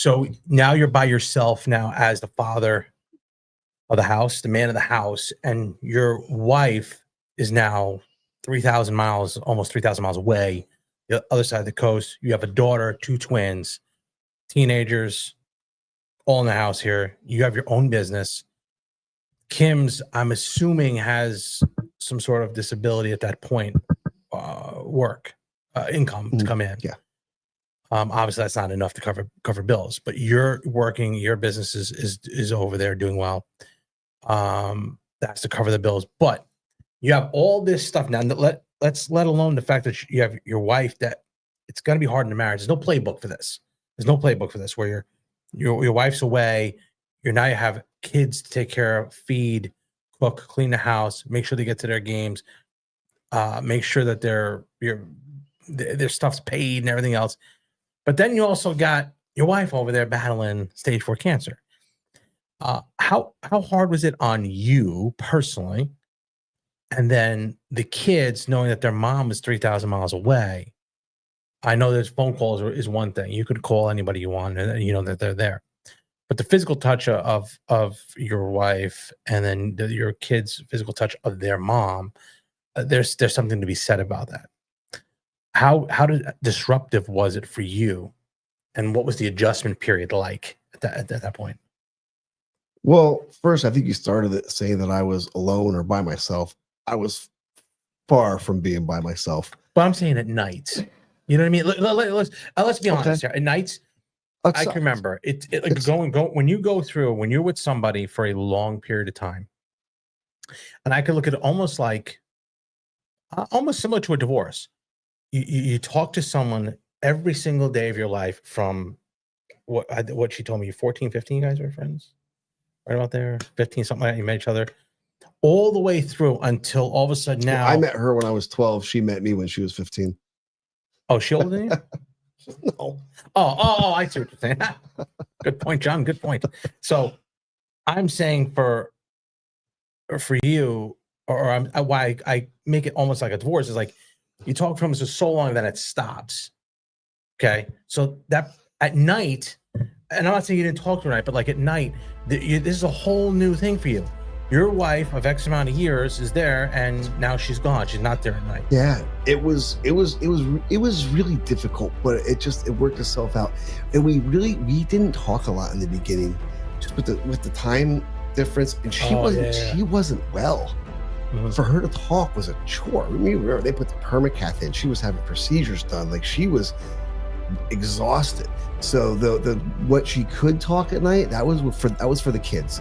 So now you're by yourself now as the father of the house, the man of the house, and your wife is now 3,000 miles, almost 3,000 miles away, the other side of the coast. You have a daughter, two twins, teenagers, all in the house here. You have your own business. Kim's, I'm assuming, has some sort of disability at that point, income to come in. Yeah. Obviously that's not enough to cover bills, but you're working, your business is over there doing well. That's to cover the bills, but you have all this stuff now. Let alone the fact that you have your wife, that it's going to be hard in the marriage. There's no playbook for this. There's no playbook for this where your wife's away. You have kids to take care of, feed, cook, clean the house, make sure they get to their games, make sure that their stuff's paid and everything else. But then you also got your wife over there battling stage 4 cancer. How hard was it on you personally? And then the kids knowing that their mom is 3,000 miles away. I know there's phone calls is one thing. You could call anybody you want and you know that they're there. But the physical touch of your wife and then your kids' physical touch of their mom, there's something to be said about that. How disruptive was it for you, and what was the adjustment period like at that point? Well, first, I think you started it saying that I was alone or by myself. I was far from being by myself. But I'm saying at night. You know what I mean? Let's be honest here. At nights, I can remember it like when you're with somebody for a long period of time, and I could look at it almost like almost similar to a divorce. You talk to someone every single day of your life from what she told me, 14, 15 you guys were friends? Right about there, 15, something like that. You met each other all the way through until all of a sudden now. I met her when I was 12. She met me when she was 15. Oh, she older than you? No. Oh, I see what you're saying. Good point, John. Good point. So I'm saying for you, or why I make it almost like a divorce is like you talk from for so long that it stops. Okay. So that at night, and I'm not saying you didn't talk to her at night, but like at night, this is a whole new thing for you. Your wife of X amount of years is there, and now she's gone. She's not there at night. Yeah, it was really difficult, but it worked itself out. And we didn't talk a lot in the beginning, just with the time difference. And she wasn't well. Mm-hmm. For her to talk was a chore. Remember, they put the permacath in. She was having procedures done. Like, she was exhausted. So the what she could talk at night, that was for the kids.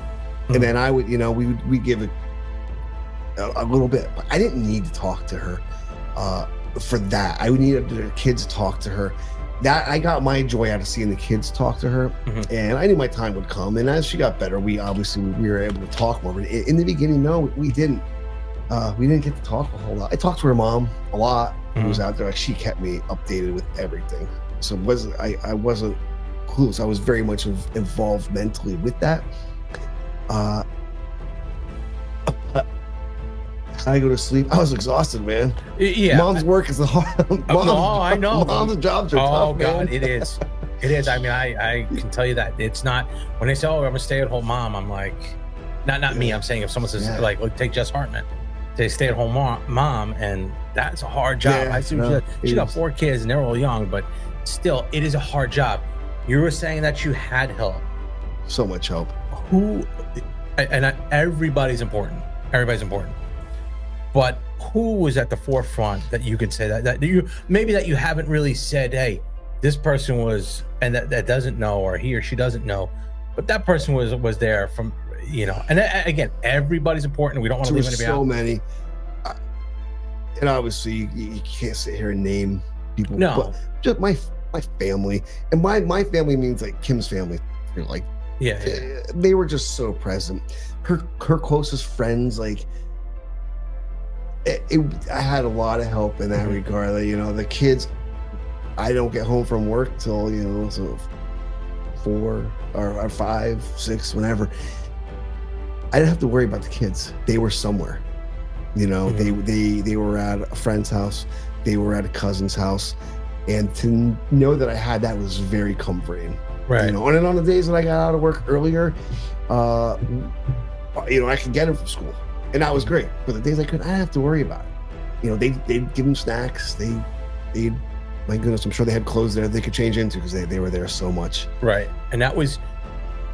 And then I would, we give it a little bit, but I didn't need to talk to her for that. I needed the kids to talk to her. That I got my joy out of seeing the kids talk to her, and I knew my time would come. And as she got better, we were able to talk more. But in the beginning, no, we didn't. We didn't get to talk a whole lot. I talked to her mom a lot. Who was out there. Like, she kept me updated with everything. So I wasn't clueless. I was very much involved mentally with that. I go to sleep. I was exhausted, man. Yeah, mom's work is hard. I know. Mom's jobs are tough. Oh God, man. it is. It is. I mean, I can tell you that it's not. When they say, "Oh, I'm a stay-at-home mom," I'm like, not me. I'm saying if someone says like, take Jess Hartman, they stay-at-home mom, and that's a hard job. I see. She got 4 kids, and they're all young, but still, it is a hard job. You were saying that you had help. So much help. Everybody's important. Everybody's important. But who was at the forefront that you could say that you maybe that you haven't really said, hey, this person was, and that doesn't know, or he or she doesn't know, but that person was there from, and again, everybody's important. We don't want to leave anybody out. So many. And obviously you can't sit here and name people. No. But just my family, and my family means like Kim's family. Like, yeah. They were just so present. Her closest friends, like, I had a lot of help in that regard. Like, the kids, I don't get home from work till so 4 or 5, 6, whenever. I didn't have to worry about the kids. They were somewhere. They were at a friend's house. They were at a cousin's house, and to know that I had that was very comforting. Right. You know, and then on the days that I got out of work earlier, you know, I could get him from school, and that was great. But the days I couldn't, I didn't have to worry about it. You know, they'd give him snacks. They'd, my goodness, I'm sure they had clothes there they could change into because they were there so much. Right. And that was,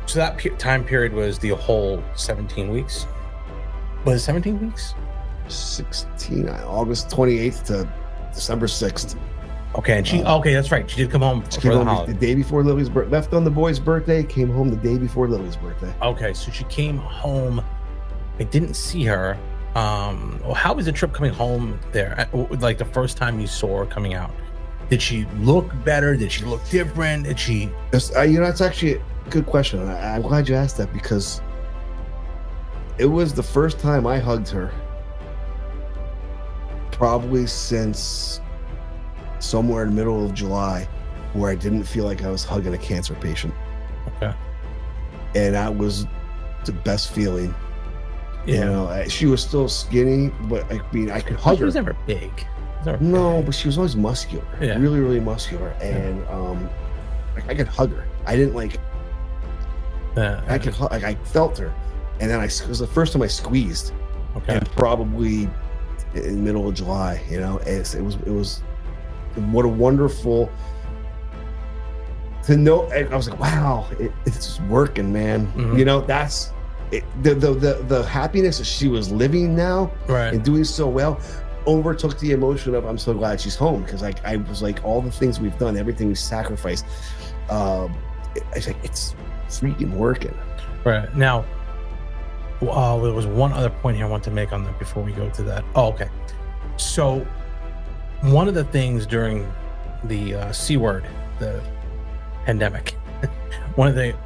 so that time period was the whole 17 weeks. Was it 17 weeks? 16, August 28th to December 6th. Okay, and she, okay, that's right. She did come home She for came the home holiday. the day before Lily's birthday. Left on the boy's birthday, came home the day before Lily's birthday. Okay, so she came home. I didn't see her. Well, how was the trip coming home there? Like the first time you saw her coming out, did she look better? Did she look different? Did she? You know, that's actually a good question. I'm glad you asked that because it was the first time I hugged her probably since somewhere in the middle of July where I didn't feel like I was hugging a cancer patient. Okay. And that was the best feeling. Yeah. You know, she was still skinny, but I mean, I could hug She her. was never big. No, but she was always muscular. Yeah. Really, really muscular. And I could hug her. I didn't like, I could hug, like I felt her. And then it was the first time I squeezed. Okay. And probably in the middle of July, you know, it was what a wonderful to know. I was like, wow, it's working, man. Mm-hmm. You know, that's it, the happiness that she was living now, right, and doing so well overtook the emotion of I'm so glad she's home, because like I was like, all the things we've done, everything we sacrificed, I was like, it's freaking working. Right. Now, there was one other point here I want to make on that before we go to that. Oh, okay. So one of the things during the C word, the pandemic,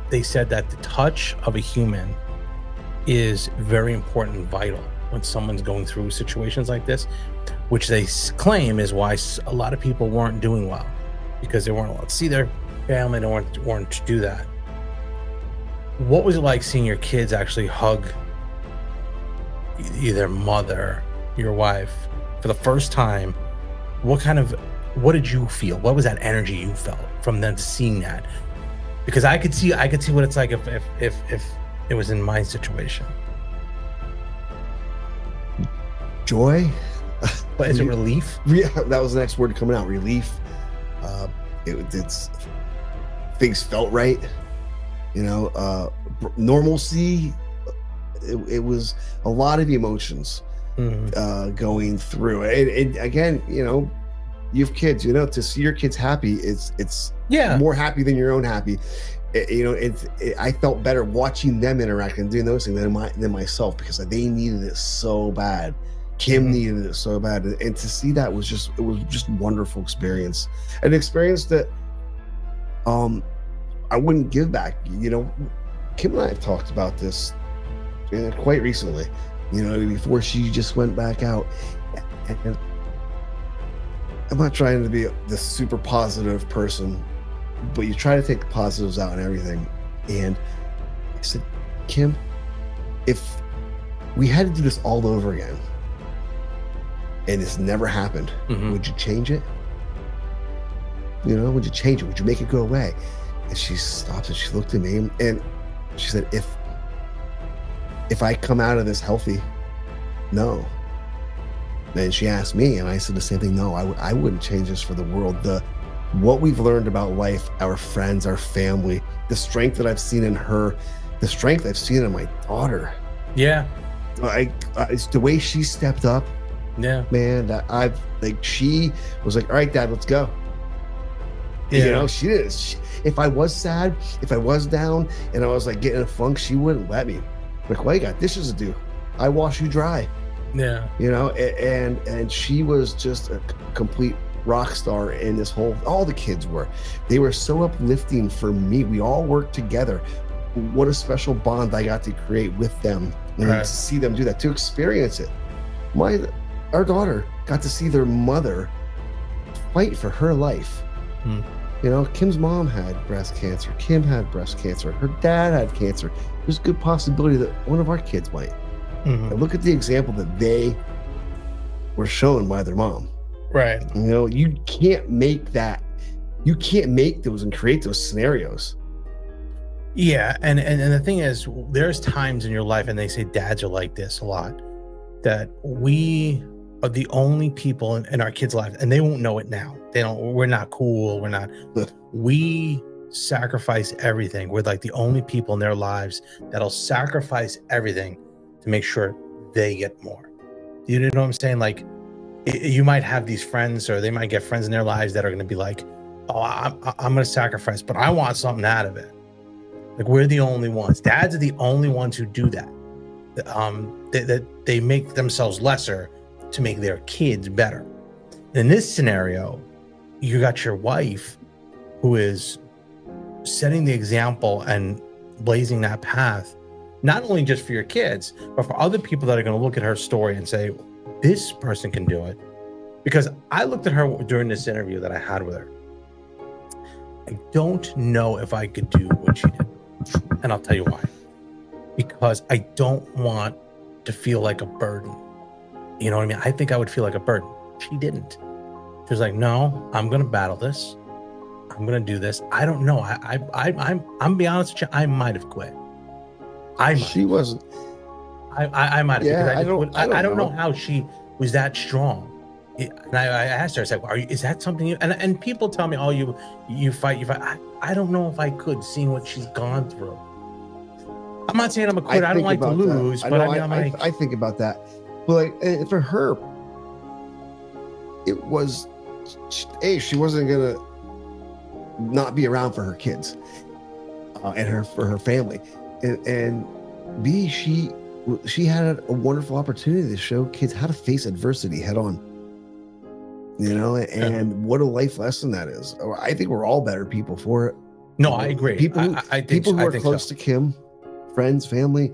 they said that the touch of a human is very important and vital when someone's going through situations like this, which they claim is why a lot of people weren't doing well, because they weren't allowed to see their family, they weren't to do that. What was it like seeing your kids actually hug either mother, your wife, for the first time? What did you feel? What was that energy you felt from them seeing that? Because I could see what it's like if it was in my situation. Joy. But is it relief? Yeah, that was the next word coming out. Relief. It's things felt right. You know, normalcy. It was a lot of emotions going through. And again, you know, you have kids. You know, to see your kids happy, it's more happy than your own happy. You know, I felt better watching them interact and doing those things than myself, because they needed it so bad. Kim needed it so bad, and to see that was just wonderful experience, an experience that I wouldn't give back. You know, Kim and I have talked about this quite recently, you know, before she just went back out. And I'm not trying to be the super positive person, but you try to take the positives out and everything. And I said, Kim, if we had to do this all over again and it's never happened, would you change it? You know, would you change it? Would you make it go away? And she stopped and she looked at me and she said, if I come out of this healthy, no. And she asked me, and I said the same thing. No, I wouldn't change this for the world. What we've learned about life, our friends, our family, the strength that I've seen in her, the strength I've seen in my daughter. Yeah. It's the way she stepped up. Yeah, man, she was like, all right, Dad, let's go. Yeah. You know, she did. If I was sad, if I was down and I was like getting a funk, she wouldn't let me. Like, well, you got dishes to do. I wash you dry. Yeah. You know, and she was just a complete rock star in this whole, all the kids were. They were so uplifting for me. We all worked together. What a special bond I got to create with them. And to see them do that, to experience it. Our daughter got to see their mother fight for her life. You know, Kim's mom had breast cancer. Kim had breast cancer. Her dad had cancer. There's a good possibility that one of our kids might. And look at the example that they were shown by their mom. Right. You know, you can't make that. You can't make those and create those scenarios. Yeah, and the thing is, there's times in your life, and they say dads are like this a lot, that we are the only people in our kids' lives, and they won't know it now. They don't. We're not cool. We're not. We sacrifice everything. We're like the only people in their lives that'll sacrifice everything to make sure they get more. You know what I'm saying? Like, you might have these friends, or they might get friends in their lives that are going to be like, "Oh, I'm going to sacrifice, but I want something out of it." Like, we're the only ones. Dads are the only ones who do that. They make themselves lesser to make their kids better. In this scenario, you got your wife who is setting the example and blazing that path, not only just for your kids, but for other people that are going to look at her story and say, this person can do it. Because I looked at her during this interview that I had with her. I don't know if I could do what she did. And I'll tell you why. Because I don't want to feel like a burden. You know what I mean? I think I would feel like a burden. She didn't. She was like, no, I'm going to battle this. I'm going to do this. I don't know. I'm be honest with you. I might have quit. She wasn't. I might have. Yeah, I don't know how she was that strong. And I asked her, I said, is that something you, and people tell me, oh, you fight. I don't know if I could, seeing what she's gone through. I'm not saying I'm a quitter. I don't like to lose, but I think about that. But like, for her, it was, A, she wasn't gonna not be around for her kids and for her family, and B, she had a wonderful opportunity to show kids how to face adversity head on. You know, and what a life lesson that is. I think we're all better people for it. No, I agree. People who are close to Kim, friends, family,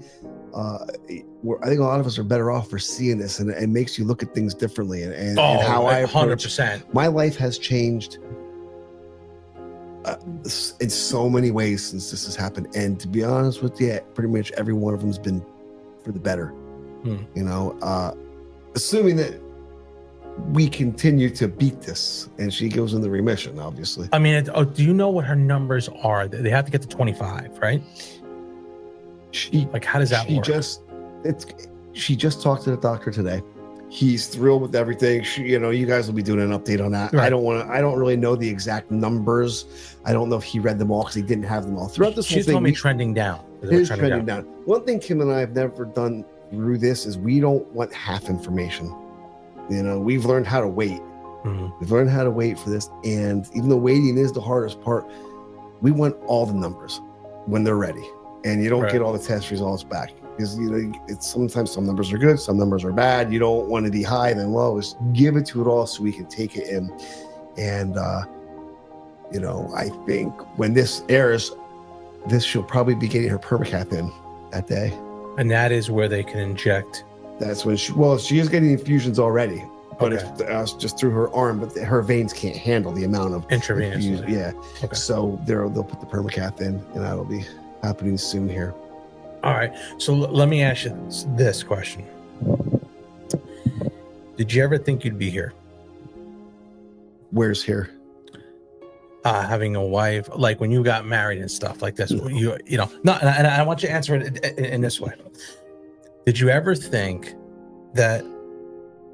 I think a lot of us are better off for seeing this, and it makes you look at things differently. And how I approach 100%. My life has changed in so many ways since this has happened. And to be honest with you, pretty much every one of them has been for the better. You know, assuming that we continue to beat this and she goes into remission, obviously. I mean, do you know what her numbers are? They have to get to 25, right? How does that work? She just talked to the doctor today. He's thrilled with everything. You guys will be doing an update on that. Right. I don't really know the exact numbers. I don't know if he read them all because he didn't have them all throughout this whole thing. She told me trending down. It is trending down. One thing Kim and I have never done through this is we don't want half information. You know, we've learned how to wait. We've learned how to wait for this. And even though waiting is the hardest part, we want all the numbers when they're ready. And you don't get all the test results back. Because it's sometimes some numbers are good, some numbers are bad. You don't want to be high then low. Just give it to it all so we can take it in. And I think when this airs, she'll probably be getting her permacath in that day. And that is where they can inject. That's when she is getting infusions already, but it's just through her arm, but her veins can't handle the amount of intravenous. Yeah. Okay. So they'll put the permacath in, and that'll be happening soon here. All right. So let me ask you this question. Did you ever think you'd be here? Where's here? Having a wife, like when you got married and stuff like this. No. And I want you to answer it in this way. Did you ever think that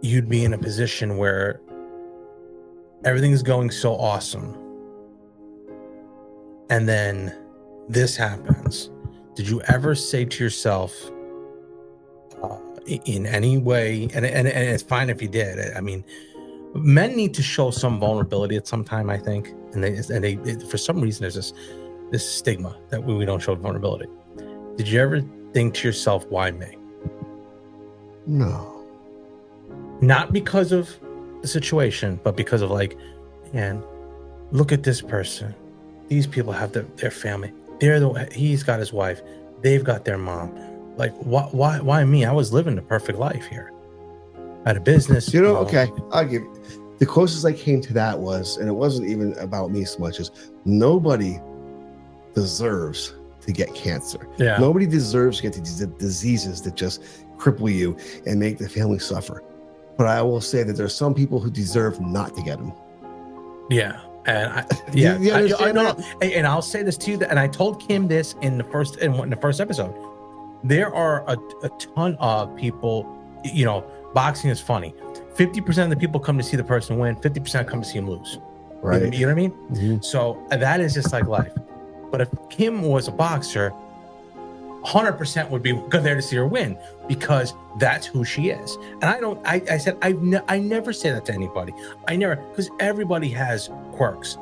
you'd be in a position where everything's going so awesome and then this happens? Did you ever say to yourself in any way, and it's fine if you did, I mean, men need to show some vulnerability at some time, I think, and they for some reason there's this stigma that we don't show vulnerability. Did you ever think to yourself, why me? No. Not because of the situation, but because of man, look at this person. These people have their family. He's got his wife. They've got their mom. Like, why me? I was living the perfect life here. I had a business. Okay, I'll give you. The closest I came to that was, and it wasn't even about me so much as nobody deserves to get cancer. Yeah. Nobody deserves to get these diseases that just cripple you and make the family suffer. But I will say that there's some people who deserve not to get them. Yeah. And You understand no, that? no. And I'll say this to you, and I told Kim this in the first episode. There are a ton of people, boxing is funny. 50% of the people come to see the person win, 50% come to see him lose. Right. You know what I mean? Mm-hmm. So that is just like life. But if Kim was a boxer, 100% would be good there to see her win, because that's who she is. And I said, I never say that to anybody. I never, because everybody has quirks.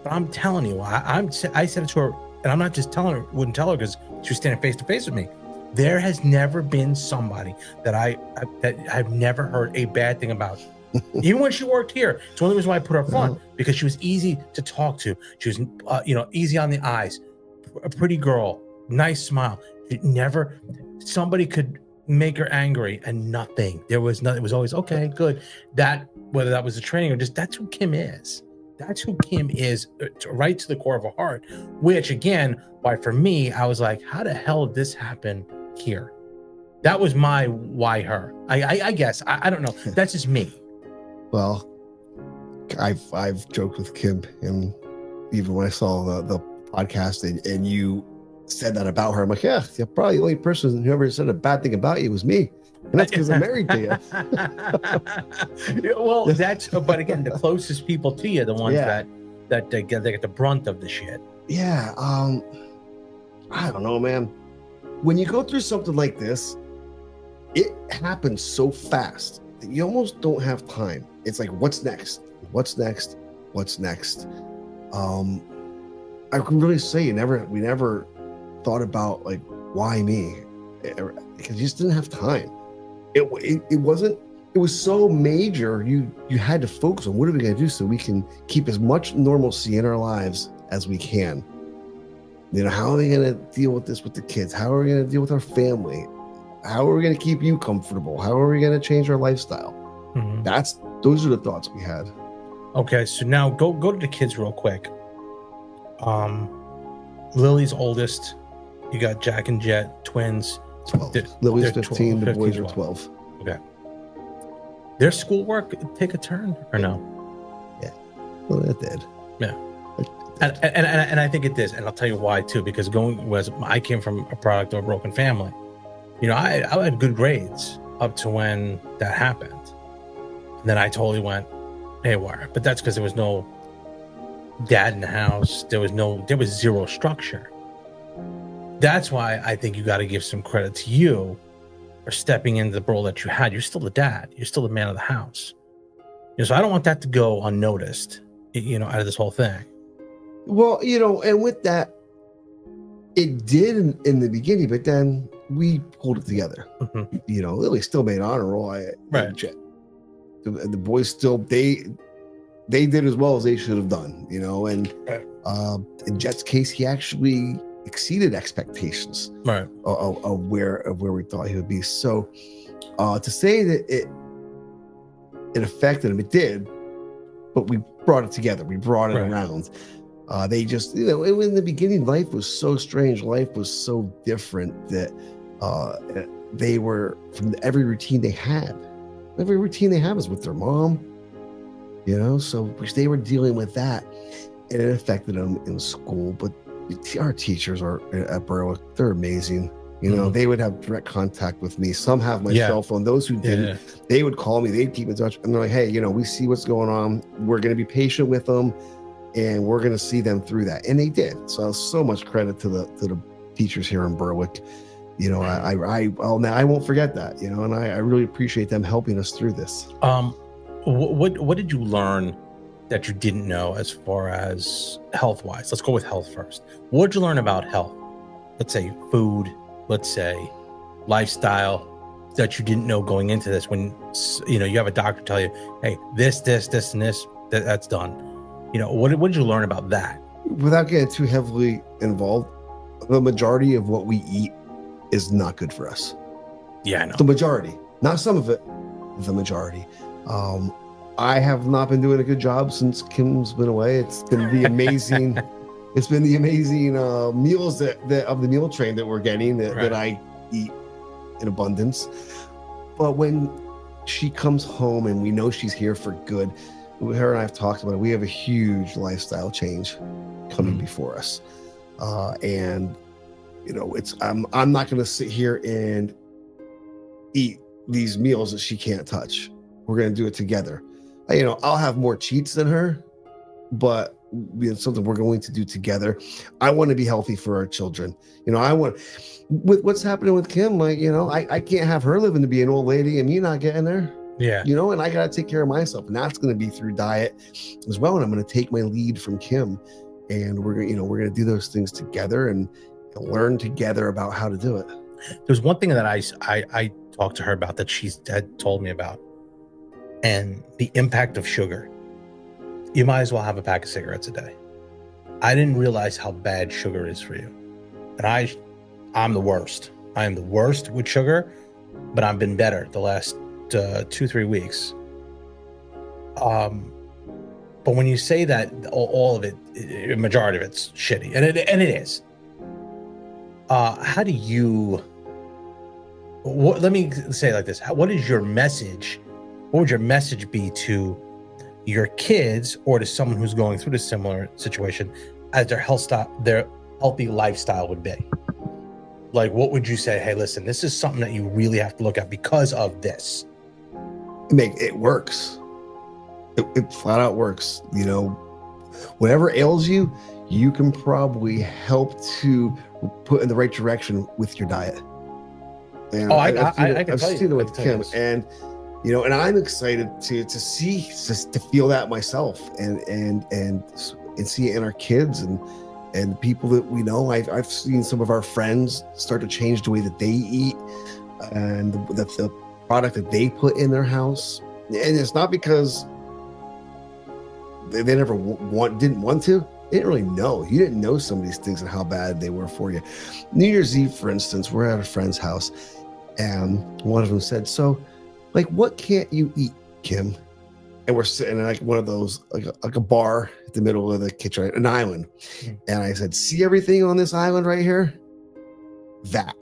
But I'm telling you, I said it to her, and I'm not just telling her, wouldn't tell her because she was standing face to face with me. There has never been somebody that I've never heard a bad thing about. Even when she worked here, it's one of the reasons why I put her up front, because she was easy to talk to. She was, easy on the eyes, a pretty girl, nice smile. Somebody could make her angry and nothing. There was nothing. It was always okay, good. Whether that was the training or just, that's who Kim is. That's who Kim is, right to the core of her heart. Which again, why for me, I was like, how the hell did this happen here? That was my why her. I guess I don't know. That's just me. Well, I've joked with Kim, and even when I saw the podcast and you said that about her, I'm like, yeah, probably the only person who ever said a bad thing about you was me, and that's because I'm married to you. Well, but again, the closest people to you, the ones that they get the brunt of the shit. Yeah, I don't know, man. When you go through something like this, it happens so fast that you almost don't have time. It's like, what's next? What's next? What's next? I can really say we never thought about like, why me? Because you just didn't have time. It was so major. You had to focus on what are we going to do so we can keep as much normalcy in our lives as we can. How are we going to deal with this with the kids? How are we going to deal with our family? How are we going to keep you comfortable? How are we going to change our lifestyle? Mm-hmm. Those are the thoughts we had. Okay, so now go to the kids real quick. Lily's oldest. You got Jack and Jet, twins. 12. Lily's 15, the boys are 12. Okay. Their schoolwork take a turn or no? Yeah. Well, it did. Yeah. And I think it did. And I'll tell you why too, because I came from a product of a broken family. I had good grades up to when that happened. And then I totally went haywire. But that's because there was no dad in the house. There was zero structure. That's why I think you got to give some credit to you for stepping into the role that you had. You're still the dad. You're still the man of the house. So I don't want that to go unnoticed, out of this whole thing. Well, and with that, it did in the beginning, but then we pulled it together. Mm-hmm. Lily still made honor roll. Right. The boys still, they did as well as they should have done, and in Jet's case, he actually exceeded expectations, right, of where we thought he would be. So to say that it affected him, it did, but we brought it together. We brought it around. They just, in the beginning, life was so strange. Life was so different that they were, from every routine they had was with their mom, so they were dealing with that, and it affected them in school. But our teachers at Berwick, they're amazing. They would have direct contact with me. Some have my cell phone. Those who didn't, they would call me. They'd keep in touch, and they're like, "Hey, we see what's going on. We're going to be patient with them, and we're going to see them through that." And they did. So much credit to the teachers here in Berwick. I won't forget that. And I really appreciate them helping us through this. What did you learn that you didn't know as far as health-wise? Let's go with health first. What did you learn about health? Let's say food, let's say lifestyle, that you didn't know going into this, when you have a doctor tell you, hey, this and this, that's done. What did you learn about that? Without getting too heavily involved, the majority of what we eat is not good for us. Yeah, I know. The majority, not some of it, the majority. I have not been doing a good job since Kim's been away. It's been the amazing, meals that of the meal train that we're getting that I eat in abundance. But when she comes home and we know she's here for good, her and I have talked about it. We have a huge lifestyle change coming before us, and it's I'm not going to sit here and eat these meals that she can't touch. We're going to do it together. I'll have more cheats than her, but it's something we're going to do together. I want to be healthy for our children. I want, with what's happening with Kim, I can't have her living to be an old lady and me not getting there. Yeah. And I got to take care of myself, and that's going to be through diet as well. And I'm going to take my lead from Kim, and we're going to do those things together and learn together about how to do it. There's one thing that I talked to her about that she had told me about, and the impact of sugar. You might as well have a pack of cigarettes a day. I didn't realize how bad sugar is for you. And I'm the worst. I am the worst with sugar, but I've been better the last 2-3 weeks. But when you say that all of it, a majority of it's shitty, and it is. How do you? Let me say it like this: what is your message? What would your message be to your kids or to someone who's going through a similar situation as their healthy lifestyle would be? Like, what would you say? Hey, listen, this is something that you really have to look at because of this. It works. It flat out works. Whatever ails you, you can probably help to put in the right direction with your diet. And I've seen it with Kim, and and I'm excited to see, to feel that myself, and see it in our kids and people that we know. I've seen some of our friends start to change the way that they eat and the product that they put in their house. And it's not because they never didn't want to. They didn't really know. You didn't know some of these things and how bad they were for you. New Year's Eve, for instance, we're at a friend's house, and one of them said, "So, like, what can't you eat, Kim?" And we're sitting in like one of those, like a bar at the middle of the kitchen, an island. And I said, "See everything on this island right here? That.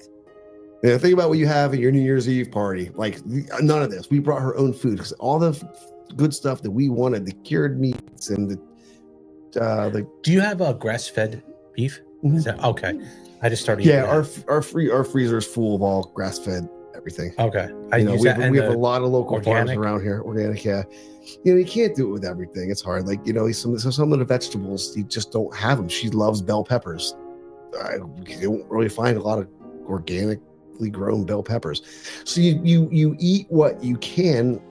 Now think about what you have at your New Year's Eve party. Like, none of this. We brought her own food, because all the good stuff that we wanted, the cured meats and the Do you have a grass-fed beef? Mm-hmm. Is that, okay. I just started. Yeah, our freezer is full of all grass-fed everything. Okay. We have a lot of local farms around here. Organic, yeah. You can't do it with everything. It's hard. Like, some of the vegetables, you just don't have them. She loves bell peppers. You don't really find a lot of organically grown bell peppers. So you eat what you can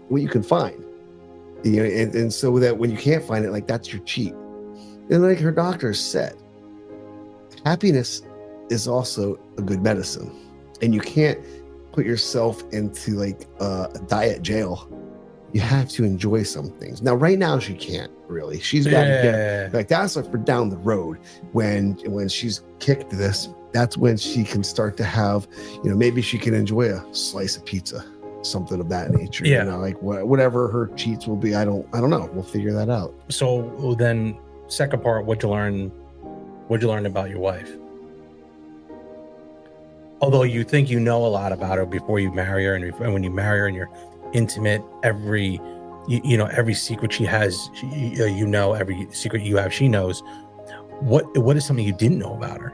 find. And so that when you can't find it, like, that's your cheat. And like her doctor said, happiness is also a good medicine, and you can't put yourself into like a diet jail. You have to enjoy some things. Now, right now, she can't really. She's got to get, like, that's like for down the road when she's kicked this. That's when she can start to have, maybe she can enjoy a slice of pizza, something of that nature. Yeah. Like whatever her cheats will be. I don't know. We'll figure that out. So then, second part, what'd you learn about your wife? Although you think you know a lot about her before you marry her, and when you marry her and you're intimate, every secret she has, every secret you have, she knows. What is something you didn't know about her?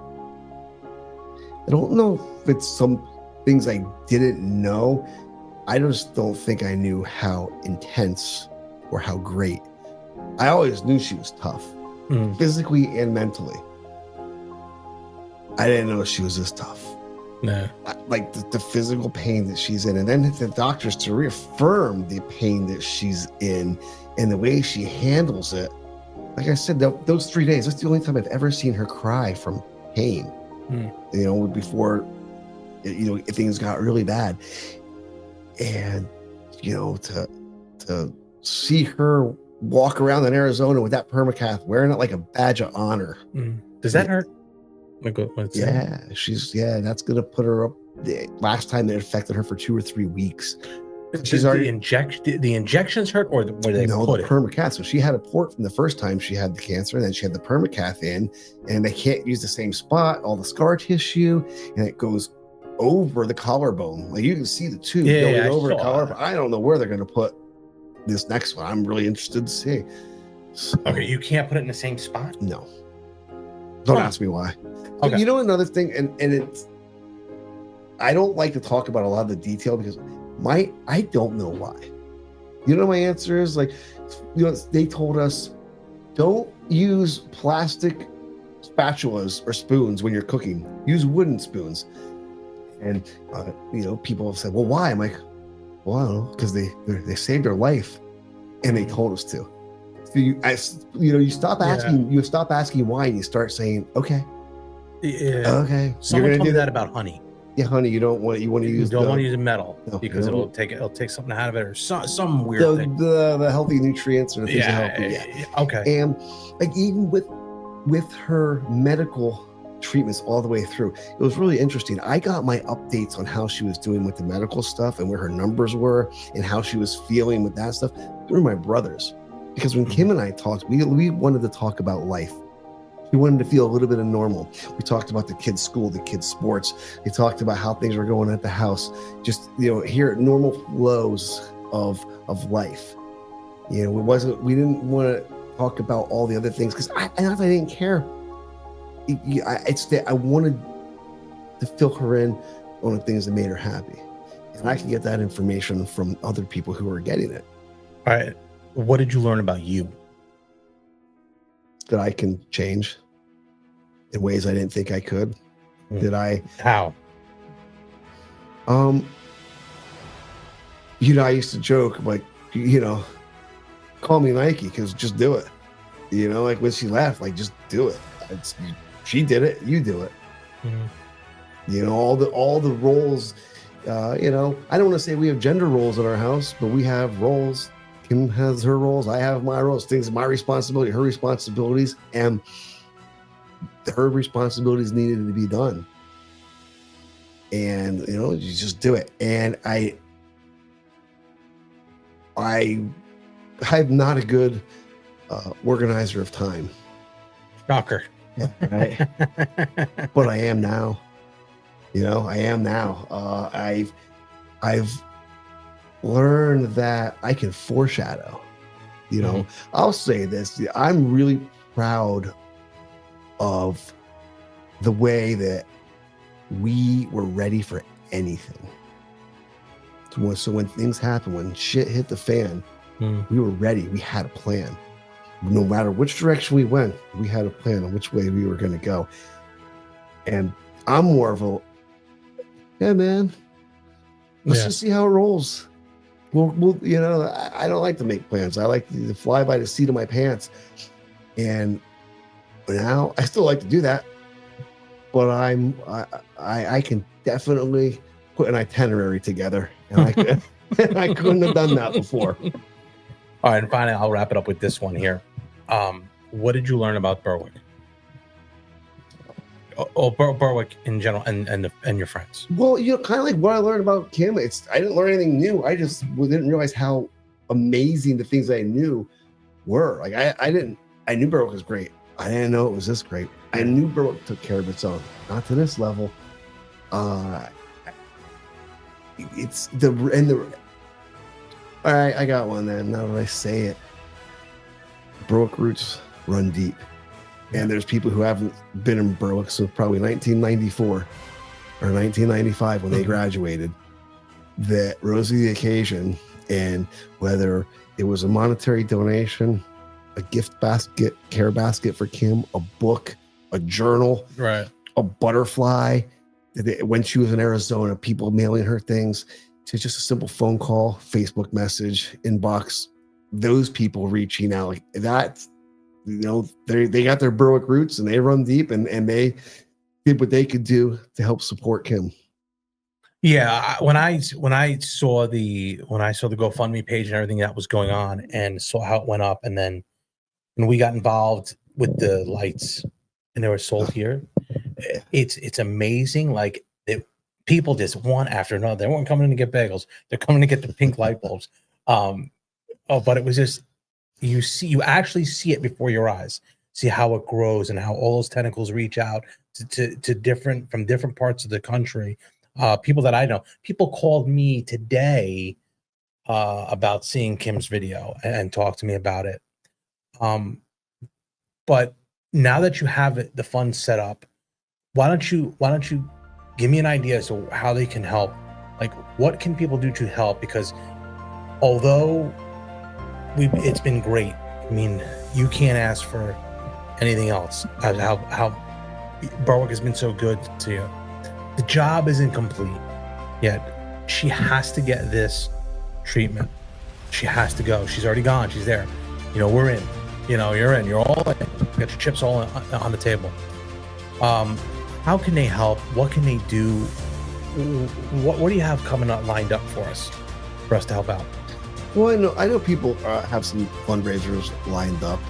I don't know if it's some things I didn't know. I just don't think I knew how intense or how great. I always knew she was tough, physically and mentally. I didn't know she was this tough. No. Like the physical pain that she's in, and then the doctors to reaffirm the pain that she's in and the way she handles it. Like I said, those 3 days, that's the only time I've ever seen her cry from pain. Before, things got really bad. And, to see her walk around in Arizona with that permacath, wearing it like a badge of honor. Does that hurt? Yeah, that's going to put her up. The last time it affected her for 2 or 3 weeks. She's already the injections hurt, or where they put it? Permacath. So she had a port from the first time she had the cancer, and then she had the permacath in, and they can't use the same spot, all the scar tissue, and it goes over the collarbone. Like, you can see the tube going over the collarbone. I don't know where they're going to put this next one I'm really interested to see. So, Okay, you can't put it in the same spot. no, don't ask me why. Okay. You know, another thing, and it's, I don't like to talk about a lot of the detail because I don't know why. You know, my answer is like, you know, they told us don't use plastic spatulas or spoons when you're cooking. Use wooden spoons. And you know, people have said, well, why? I'm like, well, I don't know, because they saved their life, and they told us to. So you stop asking, you stop asking why, and you start saying, okay, okay. Someone told me that about honey. Yeah, honey, you don't want to use. You don't want to use metal because it'll take something out of it, or some weird thing. The healthy nutrients or the things that help you. Yeah. Okay. And like even with her medical treatments all the way through, it was really interesting. I got my updates on how she was doing with the medical stuff and where her numbers were and how she was feeling with that stuff through my brothers. Because when Kim and I talked, we wanted to talk about life. We wanted to feel a little bit of normal. We talked about the kids' school, the kids' sports. We talked about how things were going at the house. Just, you know, here normal flows of life. You know, we didn't want to talk about all the other things because I didn't care. It's that I wanted to fill her in on the things that made her happy, and I can get that information from other people who are getting it. All right, what did you learn about you? That I can change in ways I didn't think I could. How? You know, I used to joke like, you know, call me Nike because just do it. You know, like when she laughed, like just do it. She did it, you do it. You know, all the roles. You know, I don't want to say we have gender roles in our house, but we have roles. Kim has her roles, I have my roles, things my responsibility, her responsibilities, and her responsibilities needed to be done. And you know, you just do it. And I'm not a good organizer of time. Shocker. Right? But I am now. You know, I am now. I've learn that I can foreshadow. You know, I'll say this, I'm really proud of the way that we were ready for anything. So when things happen, when shit hit the fan, we were ready. We had a plan. No matter which direction we went, we had a plan on which way we were going to go. And I'm more of a, yeah, man, let's just see how it rolls. We'll, you know, I don't like to make plans. I like to fly by the seat of my pants. And now I still like to do that, but I can definitely put an itinerary together, and I couldn't have done that before. All right, and finally, I'll wrap it up with this one here. What did you learn about Berwick? Berwick in general, and your friends. Well, you know, kind of like what I learned about Kim. I didn't learn anything new. I just didn't realize how amazing the things I knew were. Like I knew Berwick was great. I didn't know it was this great. I knew Berwick took care of its own, not to this level. It's the. All right, I got one then. Now that I say it, Berwick roots run deep. And there's people who haven't been in Berwick since probably 1994 or 1995 when they graduated that rose to the occasion. And whether it was a monetary donation, a gift basket, care basket for Kim, a book, a journal, right, a butterfly, when she was in Arizona, people mailing her things, to just a simple phone call, Facebook message, inbox, those people reaching out like that. You know, they got their Berwick roots and they run deep, and they did what they could do to help support Kim. Yeah, when I saw the GoFundMe page and everything that was going on, and saw how it went up, and then when we got involved with the lights and they were sold here, it's amazing. Like people just one after another. They weren't coming in to get bagels; they're coming to get the pink light bulbs. But it was just. You actually see it before your eyes, see how it grows and how all those tentacles reach out to different parts of the country. People that I know, people called me today about seeing Kim's video and talk to me about it. But now that you have the fund set up, why don't you give me an idea as to how they can help? Like, what can people do to help? Because although it's been great, I mean, you can't ask for anything else. How Berwick has been so good to you. The job isn't complete yet. She has to get this treatment. She has to go. She's already gone. She's there. You know, we're in. You know, you're in. You're all in. You got your chips all on the table. How can they help? What can they do? What do you have coming up lined up for us to help out? Well, I know people have some fundraisers lined up.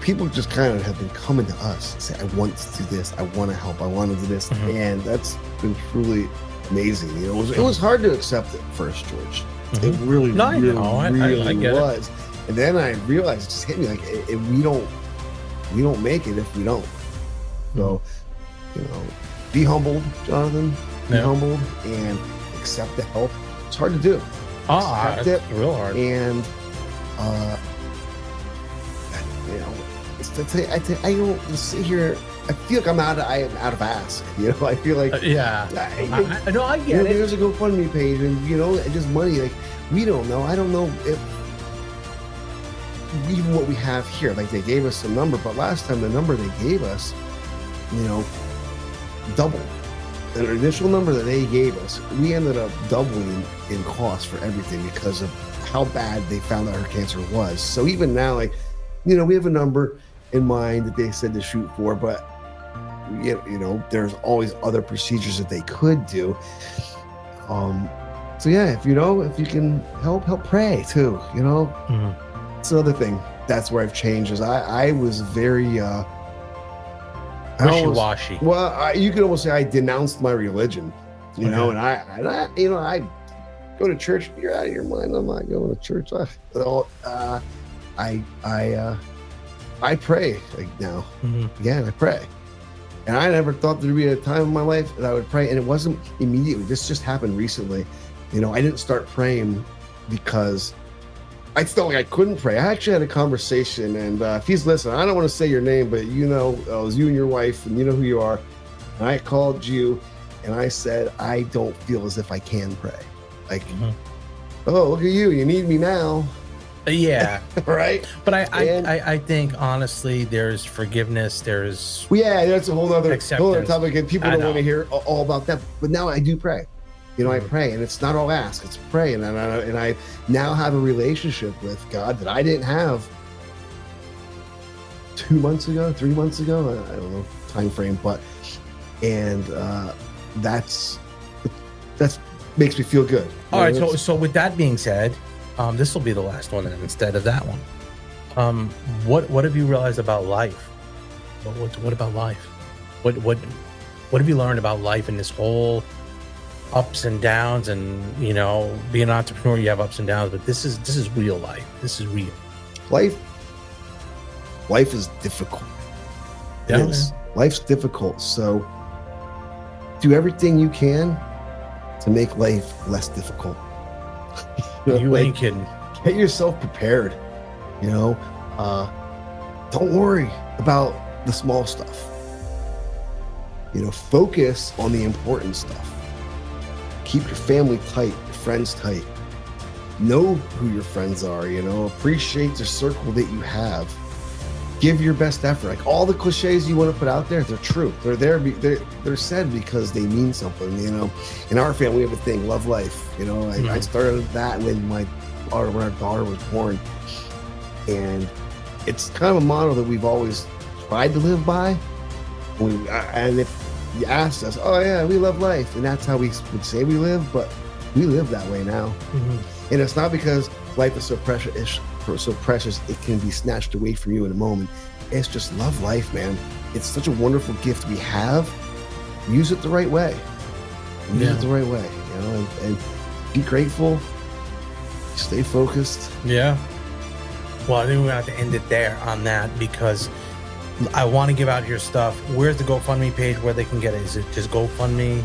People just kind of have been coming to us and say, I want to do this, I want to help, I want to do this. Mm-hmm. And that's been truly amazing. You know, it was hard to accept at first, George. Mm-hmm. It really, really was. It. And then I realized, it just hit me like, we don't make it if we don't. So, you know, be humbled, Jonathan. Be humbled and accept the help. It's hard to do. Accept it, real hard. And you know, I don't sit here. I feel like I'm out of ass. You know, I feel like I get it. There's a GoFundMe page, and you know, just money. Like, we don't know. I don't know if even what we have here. Like, they gave us a number, but last time the number they gave us, you know, doubled. The initial number that they gave us, we ended up doubling in cost for everything because of how bad they found out her cancer was. So even now, like, you know, we have a number in mind that they said to shoot for, but you know, there's always other procedures that they could do. So yeah, if you can help pray too. You know, it's another thing. That's where I've changed. Is I was very wishy-washy. Well, you could almost say I denounced my religion, you know, and I go to church. You're out of your mind. I'm not going to church. I pray like now. Again, I pray, and I never thought there'd be a time in my life that I would pray, and it wasn't immediately. This just happened recently. You know, I didn't start praying because I felt like I couldn't pray. I actually had a conversation, and if he's listening, I don't want to say your name, but you know, it was you and your wife, and you know who you are. And I called you, and I said, I don't feel as if I can pray. Like, oh, look at you, you need me now. Yeah. Right. But I think honestly, there's forgiveness. There's that's a whole other topic, and people don't want to hear all about that. But now I do pray. You know, I pray, and it's not all ask, it's pray. And I now have a relationship with God that I didn't have 2 months ago, 3 months ago. I don't know time frame, but that's makes me feel good. All right. So with that being said, this will be the last one then, instead of that one. What have you realized about life? What about life? What have you learned about life in this whole ups and downs? And you know, being an entrepreneur, you have ups and downs, but this is real life. This is real. Life is difficult. Yeah, life's difficult. So do everything you can to make life less difficult. You ain't kidding. Get yourself prepared. You know, don't worry about the small stuff. You know, focus on the important stuff. Keep your family tight, your friends tight. Know who your friends are, you know, appreciate the circle that you have. Give your best effort. Like, all the cliches you want to put out there, they're true. They're there. They're said because they mean something, you know. In our family, we have a thing, love life. You know, I started that when our daughter was born. And it's kind of a motto that we've always tried to live by. And if you asked us, oh yeah, we love life, and that's how we would say we live, but we live that way now. And it's not because life is so precious it can be snatched away from you in a moment. It's just love life, man. It's such a wonderful gift we have. Use it the right way. Use it the right way, you know, and be grateful. Stay focused. Yeah. Well, I think we're gonna have to end it there on that, because I want to give out your stuff. Where's the GoFundMe page where they can get it? Is it just GoFundMe?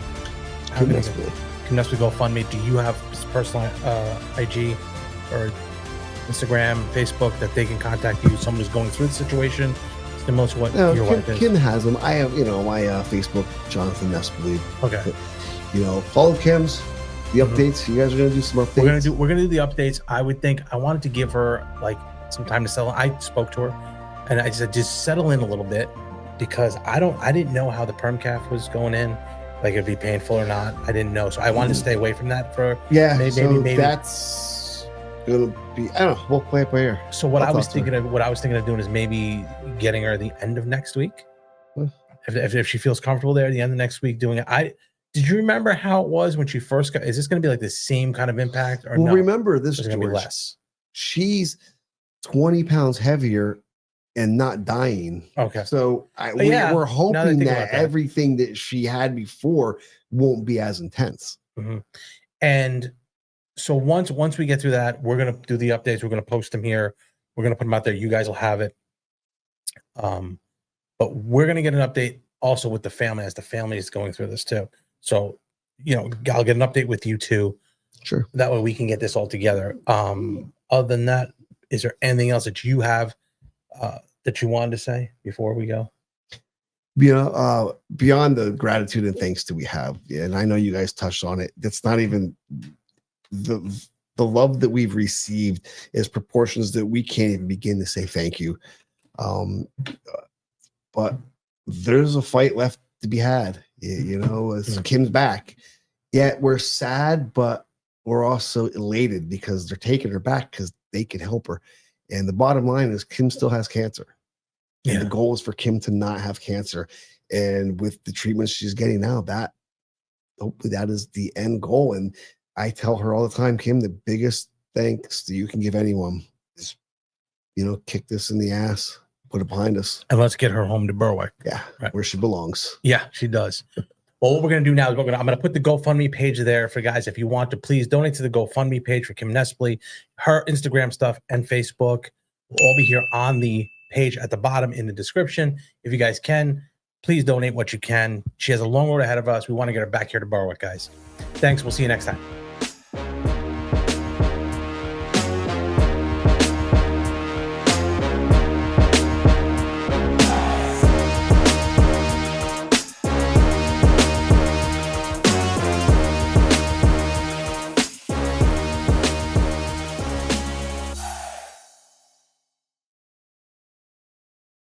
Kim Nespoli. Kim Nespoli GoFundMe. Do you have personal IG or Instagram, Facebook that they can contact you? Someone who's going through the situation, similar to what your wife is. Kim has them. I have, my Facebook, Jonathan Nespoli. Okay. But, follow Kim's. The updates. You guys are gonna do some updates. We're gonna do the updates. I would think I wanted to give her like some time to settle. I spoke to her, and I said just settle in a little bit because I didn't know how the perm calf was going in, like it'd be painful or not. I didn't know, so I wanted to stay away from that for maybe. That's gonna be. I don't know. We'll play it by ear. So what I was thinking of doing is maybe getting her the end of next week, if she feels comfortable there. The end of next week doing it. Did you remember how it was when she first got? Is this going to be like the same kind of impact, or no? Remember this, is going to be less. She's 20 pounds heavier and not dying. Okay, so we're hoping that everything that she had before won't be as intense. Mm-hmm. And so once we get through that, we're going to do the updates. We're going to post them here. We're going to put them out there. You guys will have it. But we're going to get an update also with the family as the family is going through this too. So, I'll get an update with you too. Sure. That way we can get this all together. Other than that, is there anything else that you have that you wanted to say before we go? Beyond the gratitude and thanks that we have, and I know you guys touched on it. That's not even the love that we've received is proportions that we can't even begin to say thank you. But there's a fight left to be had. As Kim's back, yet we're sad, but we're also elated because they're taking her back because they can help her. And the bottom line is Kim still has cancer. Yeah. And the goal is for Kim to not have cancer. And with the treatments she's getting now, hopefully that is the end goal. And I tell her all the time, Kim, the biggest thanks that you can give anyone is, kick this in the ass. Put it behind us. And let's get her home to Berwick. Yeah, right. Where she belongs. Yeah, she does. Well, what we're going to do now is I'm going to put the GoFundMe page there for guys. If you want to, please donate to the GoFundMe page for Kim Nespoli. Her Instagram stuff and Facebook will all be here on the page at the bottom in the description. If you guys can, please donate what you can. She has a long road ahead of us. We want to get her back here to Berwick, guys. Thanks. We'll see you next time.